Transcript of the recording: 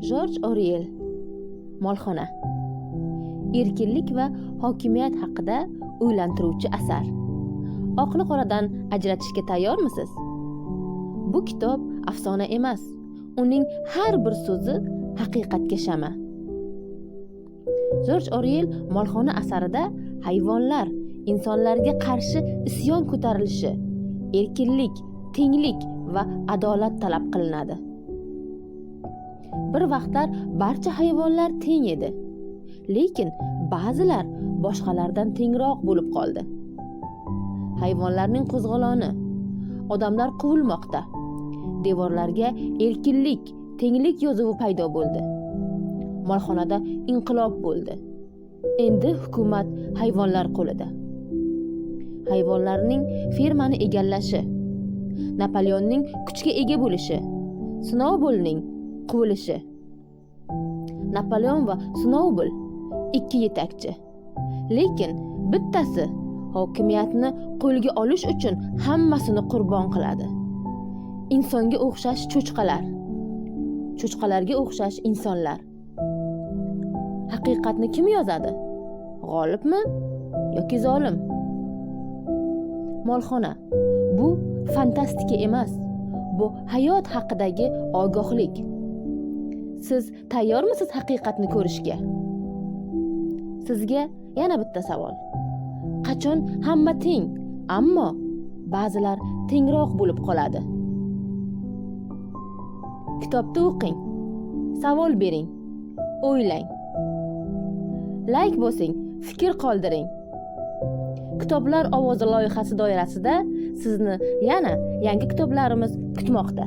Jorj Oryel. Molxona. Erkinlik va hokimiyat haqida o'ylantiruvchi asar. Oqni qoradan ajratishga tayyormisiz? Bu kitob afsona emas. Uning har bir so'zi haqiqatga shama. Jorj Oryel Molxona asarida hayvonlar insonlarga qarshi isyon ko'tarilishi, erkinlik, tenglik va adolat talab qilinadi. Bir vaqtlar barcha hayvonlar teng edi, lekin ba'zilar boshqalardan tengroq bo'lib qoldi. Hayvonlarning qo'zg'oloni, odamlar quvilmoqda. Devorlarga erkinlik, tenglik yozuvi paydo bo'ldi. Molxonada inqilob bo'ldi. Endi hukumat hayvonlar qo'lida. Hayvonlarning fermani egallashi, Napoleonning kuchga ega bo'lishi, Snowballning quvilishi. Napoleon va Snowball ikki yetakchi. Lekin bittasi hokimiyatni qo'lga olish uchun hammasini qurbon qiladi. Insonga o'xshash cho'chqalar, cho'chqalarga o'xshash insonlar. Haqiqatni kim yozadi? G'olibmi yoki zolim? Molxona. Bu fantastika emas, bu hayot haqidagi ogohlik. Siz tayyormisiz haqiqatni ko'rishga? Sizga yana bitta savol. Qachon hamma teng, ammo ba'zilar tengroq bo'lib qoladi? Kitobni o'qing, savol bering, o'ylang. Like bosing, fikr qoldiring. Kitoblar ovozi loyihasi doirasida sizni yana yangi kitoblarimiz kutmoqda.